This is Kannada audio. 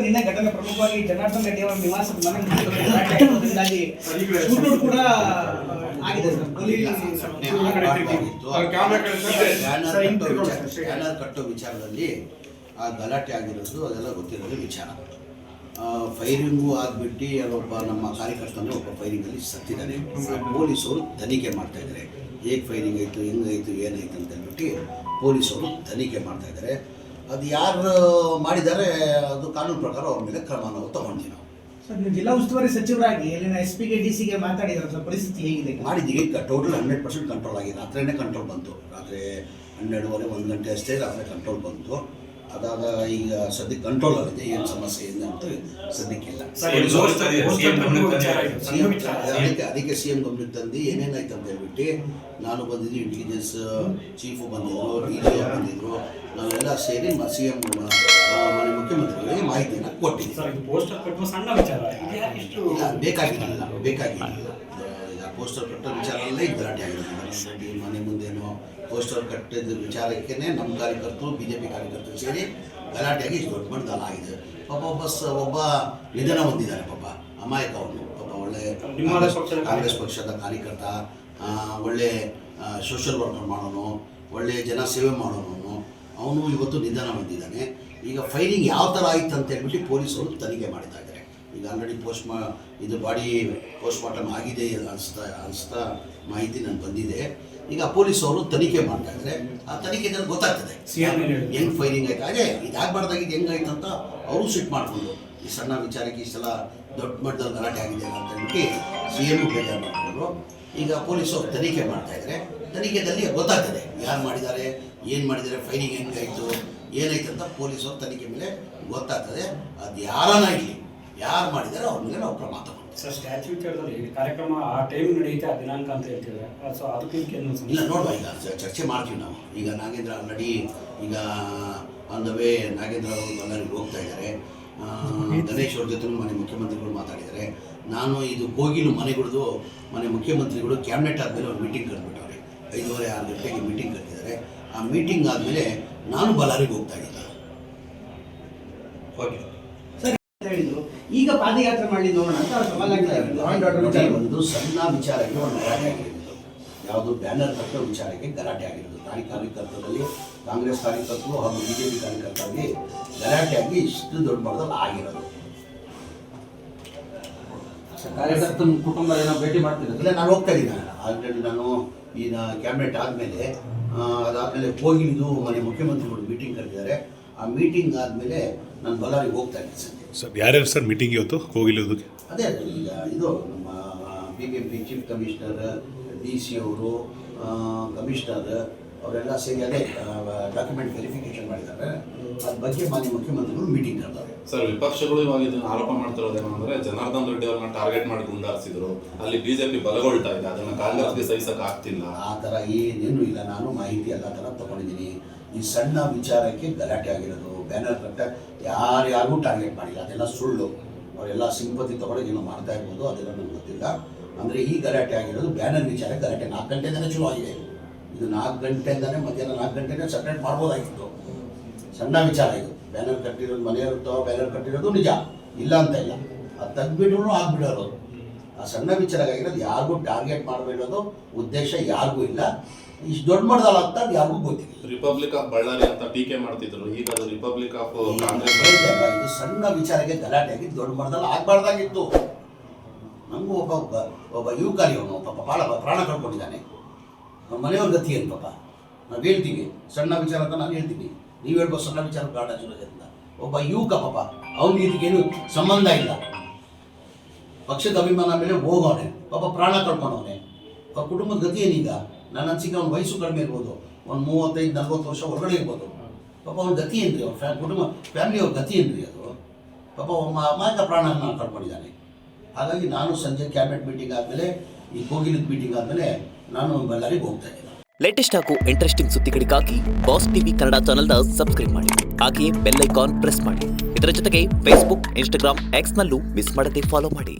ನಿನ್ನೆ ಘಟನೆ ಪ್ರಮುಖವಾಗಿ ಜನಾರ್ದನ್ ರೆಡ್ಡಿ ಅವರ ನಿವಾಸದ ಮನೆ ಮುಂದೆ ಶೂಟೌಟ್ ಕೂಡ ಆಗಿದೆ ಬ್ಯಾನರ್ ಕಟ್ಟೋ ವಿಚಾರದಲ್ಲಿ ಆ ಗಲಾಟೆ ಆಗಿರೋದು ಅದೆಲ್ಲ ಗೊತ್ತಿರೋದು ವಿಚಾರ. ಫೈರಿಂಗು ಆಗಿಬಿಟ್ಟು ಅಲ್ಲೊಬ್ಬ ನಮ್ಮ ಕಾರ್ಯಕರ್ತನೇ ಒಬ್ಬ ಫೈರಿಂಗಲ್ಲಿ ಸತ್ತಿದ್ದಾನೆ. ಪೊಲೀಸರು ತನಿಖೆ ಮಾಡ್ತಾ ಇದ್ದಾರೆ, ಹೇಗೆ ಫೈರಿಂಗ್ ಆಯಿತು, ಹೆಂಗಾಯಿತು, ಏನಾಯಿತು ಅಂತ ಹೇಳ್ಬಿಟ್ಟು ಪೊಲೀಸರು ತನಿಖೆ ಮಾಡ್ತಾ ಇದ್ದಾರೆ. ಅದು ಯಾರು ಮಾಡಿದ್ದಾರೆ ಅದು ಕಾನೂನು ಪ್ರಕಾರ ಅವ್ರ ಮೇಲೆ ಕ್ರಮ ನಾವು ತಗೊಂಡಿವಿ. ನಾವು ಸರ್, ನೀವು ಜಿಲ್ಲಾ ಉಸ್ತುವಾರಿ ಸಚಿವರಾಗಿ ಇಲ್ಲಿನ SP ಗೆ DC ಗೆ ಮಾತಾಡಿದ್ರೆ ಸರ್, ಪರಿಸ್ಥಿತಿ ಹೇಗಿದೆ? ಮಾಡಿದ್ದೀವಿ. ಟೋಟಲ್ 100% ಕಂಟ್ರೋಲ್ ಆಗಿದೆ. ರಾತ್ರಿನೇ ಕಂಟ್ರೋಲ್ ಬಂತು. ರಾತ್ರಿ 12:30 1 ಗಂಟೆ ಅಷ್ಟೇ ರಾತ್ರಿ ಕಂಟ್ರೋಲ್ ಬಂತು. ಅದಾದ ಈಗ ಸದ್ಯಕ್ಕೆ ಕಂಟ್ರೋಲ್ ಆಗಿದೆ. ಏನು ಸಮಸ್ಯೆ ಇದೆ ಅಂತ ಸದ್ಯಕ್ಕಿಲ್ಲ. ಅದಕ್ಕೆ CM ಗಮನಕ್ಕೆ ತಂದು ಏನೇನಾಯ್ತು ಅಂತ ಹೇಳ್ಬಿಟ್ಟು ನಾನು ಬಂದಿದ್ದು, ಇಂಟೆಲಿಜೆನ್ಸ್ ಚೀಫು ಬಂದಿದ್ರು, DG ಬಂದಿದ್ರು, ನಾವೆಲ್ಲ ಸೇರಿ CM ಮನೆ ಮುಖ್ಯಮಂತ್ರಿಗಳಿಗೆ ಮಾಹಿತಿಯನ್ನು ಕೊಟ್ಟಿದ್ದೀವಿ. ಬೇಕಾಗಿರಲಿಲ್ಲ. ಪೋಸ್ಟರ್ ಕಟ್ಟೋ ವಿಚಾರದಲ್ಲೇ ಈಗ ಗಲಾಟೆ ಆಗಿದೆ. ಮನೆ ಮುಂದೇನೋ ಪೋಸ್ಟರ್ ಕಟ್ಟಿದ ವಿಚಾರಕ್ಕೇ ನಮ್ಮ ಕಾರ್ಯಕರ್ತರು BJP ಕಾರ್ಯಕರ್ತರು ಸೇರಿ ಗಲಾಟೆಯಾಗಿ ಇಷ್ಟು ದೊಡ್ಡ ಮಟ್ಟದಲ್ಲಿ ಆಗಿದೆ. ಪಾಪ ಒಬ್ಬ ನಿಧನ ಹೊಂದಿದ್ದಾನೆ. ಪಾಪ ಅಮಾಯಕ ಅವನು. ಪಾಪ ಒಳ್ಳೆ ಕಾಂಗ್ರೆಸ್ ಪಕ್ಷದ ಕಾರ್ಯಕರ್ತ, ಒಳ್ಳೆ ಸೋಷಿಯಲ್ ವರ್ಕರ್ ಮಾಡೋನು, ಒಳ್ಳೆ ಜನ ಸೇವೆ ಮಾಡೋನು. ಅವನು ಇವತ್ತು ನಿಧನ ಹೊಂದಿದ್ದಾನೆ. ಈಗ ಫೈರಿಂಗ್ ಯಾವ ಥರ ಆಯಿತು ಅಂತ ಹೇಳ್ಬಿಟ್ಟು ಪೊಲೀಸರು ತನಿಖೆ ಮಾಡ್ತಾ ಇದ್ದಾರೆ. ಈಗ ಆಲ್ರೆಡಿ ಇದು ಬಾಡಿ ಪೋಸ್ಟ್ಮಾರ್ಟಮ್ ಆಗಿದೆ ಅನಿಸ್ತಾ ಮಾಹಿತಿ ನನಗೆ ಬಂದಿದೆ. ಈಗ ಪೊಲೀಸವರು ತನಿಖೆ ಮಾಡ್ತಾ ಇದ್ದಾರೆ. ಆ ತನಿಖೆದಲ್ಲಿ ಗೊತ್ತಾಗ್ತದೆ ಹೆಂಗೆ ಫೈರಿಂಗ್ ಆಯ್ತು. ಹಾಗೆ ಇದಾಗಬಾರ್ದಾಗಿದ್ದು ಹೆಂಗಾಯ್ತು ಅಂತ ಅವರು ಸಿಟ್ ಮಾಡಿಕೊಂಡು ಈ ಸಣ್ಣ ವಿಚಾರಕ್ಕೆ ಈ ಸಲ ದೊಡ್ಡ ಮಟ್ಟದಲ್ಲಿ ಗಲಾಟೆ ಆಗಿದೆ ಅಂತ ಹೇಳ್ಬಿಟ್ಟು CM ಬೇಜಾರು ಮಾಡಿಕೊಂಡ್ರು. ಈಗ ಪೊಲೀಸರು ತನಿಖೆ ಮಾಡ್ತಾ ಇದ್ದಾರೆ. ತನಿಖೆಯಲ್ಲಿ ಗೊತ್ತಾಗ್ತದೆ ಯಾರು ಮಾಡಿದ್ದಾರೆ, ಏನು ಮಾಡಿದ್ದಾರೆ, ಫೈರಿಂಗ್ ಹೆಂಗಾಯಿತು, ಏನಾಯ್ತು ಅಂತ ಪೊಲೀಸರು ತನಿಖೆ ಮೇಲೆ ಗೊತ್ತಾಗ್ತದೆ. ಅದು ಯಾರನ್ನ ಇರಲಿ, ಯಾರು ಮಾಡಿದ್ದಾರೆ ಅವ್ರ ಮೇಲೆ ನಾವು ಕ್ರಮ ತಗೊಂಡು. ಸರ್, ಸ್ಟ್ಯಾಚ್ಯೂ ವಿಚಾರದಲ್ಲಿ ಕಾರ್ಯಕ್ರಮ ಆ ಟೈಮ್ ನಡೆಯುತ್ತೆ, ಆ ದಿನಾಂಕ ಅಂತ ಹೇಳ್ತಿದ್ದಾರೆ. ಸೊ ಅದಕ್ಕೆ ಇಲ್ಲ ನೋಡುವ, ಈಗ ಚರ್ಚೆ ಮಾಡ್ತೀವಿ ನಾವು. ಈಗ ನಾಗೇಂದ್ರ ಆಲ್ರೆಡಿ ಈಗ ಆನ್ ದ ವೇ ನಾಗೇಂದ್ರ ಅವರು ಬಳ್ಳಾರಿಗೆ ಹೋಗ್ತಾ ಇದ್ದಾರೆ. ಗಣೇಶ್ ಅವ್ರ ಜೊತೆ ಮನೆ ಮುಖ್ಯಮಂತ್ರಿಗಳು ಮಾತಾಡಿದ್ದಾರೆ. ನಾನು ಇದು ಕೋಗಿಲು ಮನೆಗಳದು ಮನೆ ಮುಖ್ಯಮಂತ್ರಿಗಳು ಕ್ಯಾಬಿನೆಟ್ ಆದಮೇಲೆ ಒಂದು ಮೀಟಿಂಗ್ ಕರೆದ್ಬಿಟ್ಟವ್ರೆ. 5:30 6 ಗಂಟೆಗೆ ಮೀಟಿಂಗ್ ಕರೆದಿದ್ದಾರೆ. ಆ ಮೀಟಿಂಗ್ ಆದಮೇಲೆ ನಾನು ಬಳ್ಳಾರಿಗೆ ಹೋಗ್ತಾ ಇದ್ದೀನಿ. ಓಕೆ ಹೇಳಿದ್ರು, ಈಗ ಪಾದಯಾತ್ರೆ ಮಾಡಿ ನೋಡೋಣ ಅಂತ ಒಂದು ಸಣ್ಣ ವಿಚಾರಕ್ಕೆ ಒಂದು ಗಲಾಟೆ ಆಗಿರೋದು. ಯಾವುದು ಬ್ಯಾನರ್ ಕಟ್ಟೋ ವಿಚಾರಕ್ಕೆ ಗಲಾಟೆ ಆಗಿರೋದು. ಕಾರ್ಯಕರ್ತರಲ್ಲಿ ಕಾಂಗ್ರೆಸ್ ಕಾರ್ಯಕರ್ತರು ಹಾಗೂ BJP ಕಾರ್ಯಕರ್ತರಿಗೆ ಗಲಾಟೆಯಾಗಿ ಇಷ್ಟು ದೊಡ್ಡ ಮಟ್ಟದಲ್ಲಿ ಆಗಿರೋದು. ಕಾರ್ಯಕರ್ತನ ಕುಟುಂಬ ಏನೋ ಭೇಟಿ ಮಾಡ್ತಿರೋದಿಲ್ಲ. ನಾನು ಹೋಗ್ತಾ ಇದ್ದೀನಿ. ಆಲ್ರೆಡಿ ನಾನು ಈಗ ಕ್ಯಾಬಿನೆಟ್ ಆದಮೇಲೆ ಅದಾದಮೇಲೆ ಕೋಗಿಲಿದು ಮನೆ ಮುಖ್ಯಮಂತ್ರಿಗಳು ಮೀಟಿಂಗ್ ಕರೆದಿದ್ದಾರೆ. ಆ ಮೀಟಿಂಗ್ ಆದಮೇಲೆ ನಾನು ಬಳ್ಳಾರಿಗೆ ಹೋಗ್ತಾ ಇದ್ದೀನಿ ಸರ್. ಯಾರ್ಯಾರು ಸರ್ ಮೀಟಿಂಗ್ ಇವತ್ತು ಕೋಗಿಲಿಯೋದಕ್ಕೆ? ಅದೇ ಈಗ ಇದು ನಮ್ಮ BJP ಚೀಫ್ ಕಮಿಷನರ್, DC ಅವರು, ಕಮಿಷನರ್ ಅವರೆಲ್ಲ ಸೇರಿ ಅದೇ ಡಾಕ್ಯುಮೆಂಟ್ ವೆರಿಫಿಕೇಶನ್ ಮಾಡಿದ್ದಾರೆ. ಅದ್ರ ಬಗ್ಗೆ ಮಾನ್ಯ ಮುಖ್ಯಮಂತ್ರಿಗಳು ಮೀಟಿಂಗ್ ಕರೆದಾರೆ. ಸರ್, ವಿಪಕ್ಷಗಳು ಇವಾಗ ಇದನ್ನು ಆರೋಪ ಮಾಡ್ತಿರೋದೇನಂದ್ರೆ ಜನಾರ್ದನ್ ರೆಡ್ಡಿ ಅವ್ರನ್ನ ಟಾರ್ಗೆಟ್ ಮಾಡಿ ಗುಂಡಾರಿಸಿದ್ರು, ಅಲ್ಲಿ BJP ಬಲಗೊಳ್ತಾ ಇದೆ, ಅದನ್ನ ಕಾಂಗ್ರೆಸ್ಗೆ ಸಹಿಸಕ್ ಆಗ್ತಿಲ್ಲ. ಆ ಥರ ಏನೇನು ಇಲ್ಲ. ನಾನು ಮಾಹಿತಿ ಎಲ್ಲ ಥರ ತಗೊಂಡಿದ್ದೀನಿ. ಈ ಸಣ್ಣ ವಿಚಾರಕ್ಕೆ ಗಲಾಟೆ ಆಗಿರೋದು. ಬ್ಯಾನರ್ ಕಟ್ಟ ಯಾರಿಗೂ ಟಾರ್ಗೆಟ್ ಮಾಡಿಲ್ಲ, ಅದೆಲ್ಲ ಸುಳ್ಳು. ಅವರೆಲ್ಲ ಸಿಂಪತಿ ತಗೊಳ್ಳೋಕೆ ಏನೋ ಮಾಡ್ತಾ ಇರ್ಬೋದು, ಅದೆಲ್ಲ ನನಗೆ ಗೊತ್ತಿಲ್ಲ. ಅಂದರೆ ಈ ಗಲಾಟೆ ಆಗಿರೋದು ಬ್ಯಾನರ್ ವಿಚಾರ. ಗಲಾಟೆ 4 ಗಂಟೆಯಿಂದನೇ ಶುರು ಆಗಿದೆ. ಇದು 4 ಗಂಟೆಯಿಂದನೇ ಮಧ್ಯಾಹ್ನ 4 ಗಂಟೆನೇ ಸಪ್ರೇಟ್ ಮಾಡ್ಬೋದಾಗಿತ್ತು. ಸಣ್ಣ ವಿಚಾರ ಇದು. ಬ್ಯಾನರ್ ಕಟ್ಟಿರೋದು ಮನೆಯವ್ರದ್ದು ಬ್ಯಾನರ್ ಕಟ್ಟಿರೋದು ನಿಜ, ಇಲ್ಲ ಅಂತ ಇಲ್ಲ. ಅದು ತೆಗ್ದುಬಿಟ್ರು ಆಗ್ಬಿಡೋರು. ಆ ಸಣ್ಣ ವಿಚಾರ ಆಗಿರೋದು. ಯಾರಿಗೂ ಟಾರ್ಗೆಟ್ ಮಾಡಬೇಡೋದು ಉದ್ದೇಶ ಯಾರಿಗೂ ಇಲ್ಲ. ಇಷ್ಟು ದೊಡ್ಡ ಮಟ್ಟದಲ್ಲಿ ಆಗ್ತಾ ಯಾರಿಗೂ ಗೊತ್ತಿಲ್ಲ. ರಿಪಬ್ಲಿಕ್ ಆಫ್ ಬಳ್ಳಾರಿ ಅಂತ ಟೀಕೆ ಮಾಡ್ತಿದ್ರು, ಈಗ ಅದು ರಿಪಬ್ಲಿಕ್ ಆಫ್ ಕಾಂಗ್ರೆಸ್. ಇದು ಸಣ್ಣ ವಿಚಾರಕ್ಕೆ ಗಲಾಟೆ ಆಗಿ ದೊಡ್ಡ ಮಟ್ಟದಲ್ಲಿ ಆಗಬಾರ್ದಾಗಿತ್ತು. ನಮಗೂ ಒಬ್ಬ ಯುವಕರಿಯವನು ಪಾಪ ಪ್ರಾಣ ಕಳ್ಕೊಂಡಿದ್ದಾನೆ. ನಮ್ಮ ಮನೆಯವ್ರ ಗತಿ ಏನು ಪಾಪ. ನಾವು ಹೇಳ್ತೀವಿ ಸಣ್ಣ ವಿಚಾರ ಅಂತ ನಾನು ಹೇಳ್ತೀನಿ, ನೀವು ಹೇಳ್ಬೋದು ಸಣ್ಣ ವಿಚಾರ ಪ್ರಾಣ ಚುರುಗೆ ಅಂತ. ಒಬ್ಬ ಯುವಕ ಪಾಪ, ಅವ್ನಿಗೆ ಇದಕ್ಕೇನು ಸಂಬಂಧ ಇಲ್ಲ. ಪಕ್ಷದ ಅಭಿಮಾನ ಮೇಲೆ ಹೋಗೋನೆ, ಪಾಪ ಪ್ರಾಣ ಕಳ್ಕೊಂಡವನೆ. ಕುಟುಂಬದ ಗತಿ ಏನೀಗ? ನನ್ನ ಅನ್ಸಿಕೆ ಅವ್ನ ವಯಸ್ಸು ಕಡಿಮೆ ಇರ್ಬೋದು, ಒಂದು 35-40 ವರ್ಷ ಹೊರಗಡೆ ಇರ್ಬೋದು. ಪಾಪ ಅವ್ನ ಗತಿ ಏನ್ರಿ, ಅವ್ರ ಕುಟುಂಬ ಫ್ಯಾಮಿಲಿ ಅವ್ರ ಗತಿ ಏನ್ರಿ ಅದು? ಪಾಪ ಅಮಾಯಕ ಪ್ರಾಣನ ಕಳ್ಕೊಂಡಿದ್ದಾನೆ. ಹಾಗಾಗಿ ನಾನು ಸಂಜೆ ಕ್ಯಾಬಿನೆಟ್ ಮೀಟಿಂಗ್ ಆದಮೇಲೆ, ಈ ಕೋಗಿಲಿದ ಮೀಟಿಂಗ್ ಆದಮೇಲೆ ನಾನು ಬಳ್ಳಾರಿಗೆ ಹೋಗ್ತಾ ಇದ್ದೀನಿ. ಲೇಟೆಸ್ಟ್ ಹಾಗೂ ಇಂಟ್ರೆಸ್ಟಿಂಗ್ ಸುದ್ದಿಗಳಿಗಾಗಿ ಬಾಸ್ ಟಿವಿ ಕನ್ನಡ ಚಾನೆಲ್ನ ಸಬ್ಸ್ಕ್ರೈಬ್ ಮಾಡಿ. ಹಾಗೆಯೇ ಬೆಲ್ ಐಕಾನ್ ಪ್ರೆಸ್ ಮಾಡಿ. ಇದರ ಜೊತೆಗೆ Facebook, Instagram, X ನಲ್ಲೂ ಮಿಸ್ ಮಾಡದೆ ಫಾಲೋ ಮಾಡಿ.